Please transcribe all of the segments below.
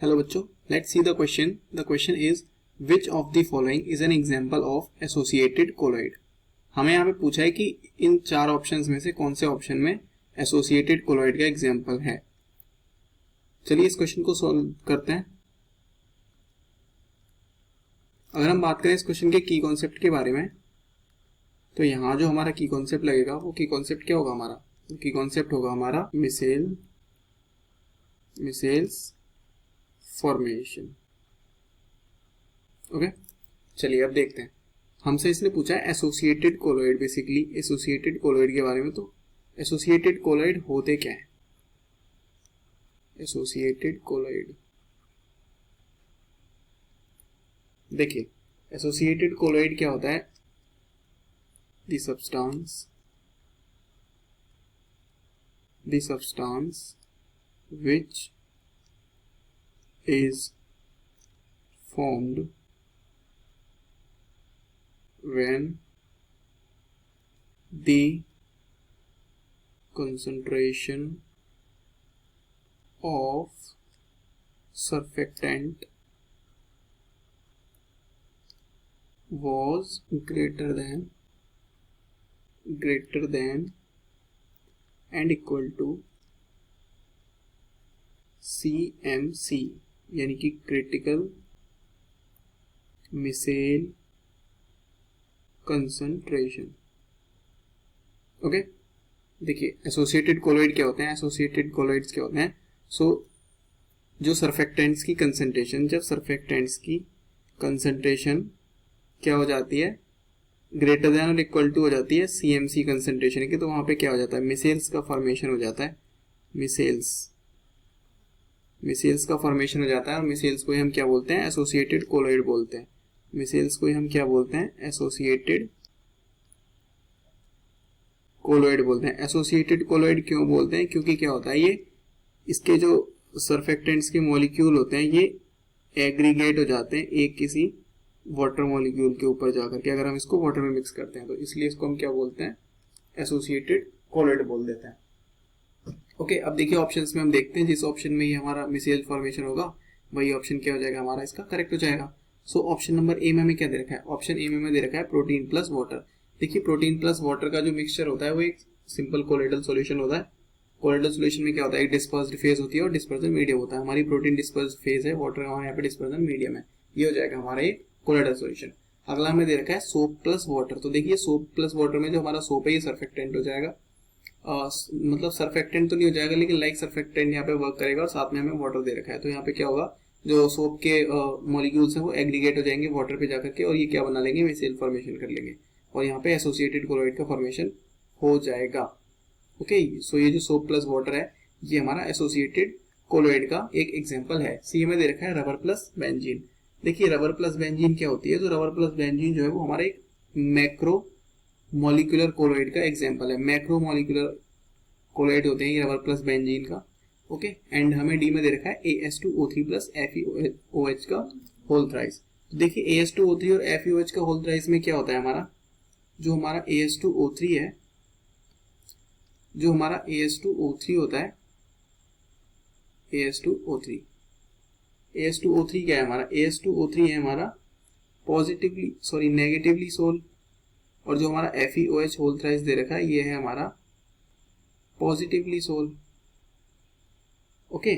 Hello बच्चों, let's see the question. The question is which of the following is an example of associated colloid. हमें यहाँ पे पूछा है कि इन चार ऑप्शंस में से कौन से ऑप्शन में एसोसिएटेड कोलॉइड का एग्जांपल है. चलिए इस क्वेश्चन को सॉल्व करते हैं. अगर हम बात करें इस क्वेश्चन के की कॉन्सेप्ट के बारे में, तो यहाँ जो हमारा की कॉन्सेप्ट लगेगा वो की कॉन्सेप्ट क्या होगा हमारा? की कॉन्सेप्ट होगा हमारा मिसेल्स फॉर्मेशन. ओके, चलिए अब देखते हैं. हमसे इसने पूछा है associated colloid, basically associated colloid के बारे में. तो एसोसिएटेड कोलॉइड होते क्या है? एसोसिएटेड कोलॉइड, देखिए एसोसिएटेड कोलॉइड क्या होता है? The substance which is formed when the concentration of surfactant was greater than and equal to CMC, यानी कि क्रिटिकल मिसेल कंसंट्रेशन. ओके, देखिए एसोसिएटेड कोलॉइड क्या होते हैं? एसोसिएटेड कोलॉइड्स क्या होते हैं? जो सरफेक्टेंट्स की कंसंट्रेशन, जब सरफेक्टेंट्स की कंसंट्रेशन क्या हो जाती है? ग्रेटर देन और इक्वल टू हो जाती है CMC कंसंट्रेशन की, तो वहां पे क्या हो जाता है? मिसेल्स का फॉर्मेशन हो जाता है. मिसेल्स का फॉर्मेशन हो जाता है. और मिसेल्स को हम क्या बोलते हैं? एसोसिएटेड कोलॉइड बोलते हैं. मिसेल्स को हम क्या बोलते हैं? एसोसिएटेड कोलॉइड बोलते हैं. एसोसिएटेड कोलॉइड क्यों बोलते हैं? क्योंकि क्या होता है, ये इसके जो सरफेक्टेंट्स के मॉलिक्यूल होते हैं ये एग्रीगेट हो जाते हैं एक किसी वाटर मॉलिक्यूल के ऊपर जाकर के. अगर हम इसको वाटर में मिक्स करते हैं तो इसलिए इसको हम क्या बोलते हैं? एसोसिएटेड कोलॉइड बोल देते हैं. ओके, अब देखिए ऑप्शंस में हम देखते हैं जिस ऑप्शन में ये हमारा मिसेल फॉर्मेशन होगा वही ऑप्शन क्या हो जाएगा हमारा? इसका करेक्ट हो जाएगा. सो ऑप्शन नंबर ए में हमें क्या दे रखा है? ऑप्शन ए में दे रखा है प्रोटीन प्लस वाटर. देखिए प्रोटीन प्लस वाटर का जो मिक्सचर होता है वो एक सिंपल कोलोइडल सॉल्यूशन होता है. कोलोइडल सॉल्यूशन में क्या होता है? एक डिस्पर्स्ड फेज होती है और डिस्पर्जन मीडियम होता है. हमारी प्रोटीन डिस्पर्स्ड फेज है, वाटर हमारे यहाँ पे डिस्पर्जन मीडियम है. ये हो जाएगा हमारा एक कोलोइडल सॉल्यूशन. अगला हमें दे रखा है सोप प्लस वाटर. तो देखिए सोप प्लस वाटर में जो हमारा सोप है ये सर्फेक्टेंट हो जाएगा. मतलब सरफेक्टेंट तो नहीं हो जाएगा लेकिन लाइक सरफेक्टेंट यहाँ पे वर्क करेगा. और साथ में हमें वाटर दे रखा है, तो यहाँ पे क्या होगा? जो सोप के मॉलिक्यूल्स हैं वो एग्रीगेट हो जाएंगे वाटर पे जाकर के और ये क्या बना लेंगे? मिसेल फॉर्मेशन कर लेंगे और यहाँ पे एसोसिएटेड कोलॉइड का फॉर्मेशन हो जाएगा. ओके, सो ये जो सोप प्लस वाटर है ये हमारा एसोसिएटेड कोलॉइड का एक एग्जाम्पल है. सी में दे रखा है रबर प्लस बेंजीन. देखिए रबर प्लस बेंजीन क्या होती है? तो रबर प्लस बेंजीन जो है वो हमारा एक मैक्रो मॉलिक्यूलर कोलॉइड का एग्जांपल है. मैक्रो मॉलिक्यूलर कोलॉइड होते हैं ये रबर प्लस बेंजीन का. ओके, एंड हमें डी में दे रखा है AS2O3 प्लस FeOH का होल थ्राइस. देखिए AS2O3 और FeOH का होल थ्राइस में क्या होता है हमारा? जो हमारा AS2O3 है, जो हमारा AS2O3 होता है, AS2O3 क्या है हमारा? AS2O3 है हमारा नेगेटिवली सोल. और जो हमारा FeOH होल थ्राइस दे रखा है ये है हमारा पॉजिटिवली सोल. ओके,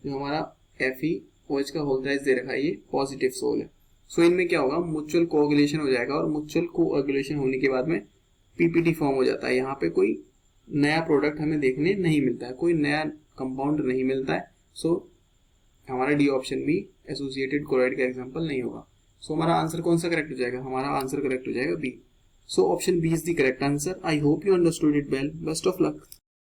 जो हमारा FeOH का होल थ्राइस दे रखा है ये पॉजिटिव सोल है. सो इनमें क्या होगा? म्यूचुअल कोएगुलेशन हो जाएगा और म्यूचुअल कोएगुलेशन होने के बाद में PPT फॉर्म हो जाता है. यहाँ पे कोई नया प्रोडक्ट हमें देखने नहीं मिलता है, कोई नया कंपाउंड नहीं मिलता है. सो हमारा डी ऑप्शन भी एसोसिएटेड कोलॉइड का एग्जाम्पल नहीं होगा. सो हमारा आंसर कौन सा करेक्ट हो जाएगा? हमारा आंसर करेक्ट हो जाएगा B. So option B is the correct answer. I hope you understood it well. Best of luck.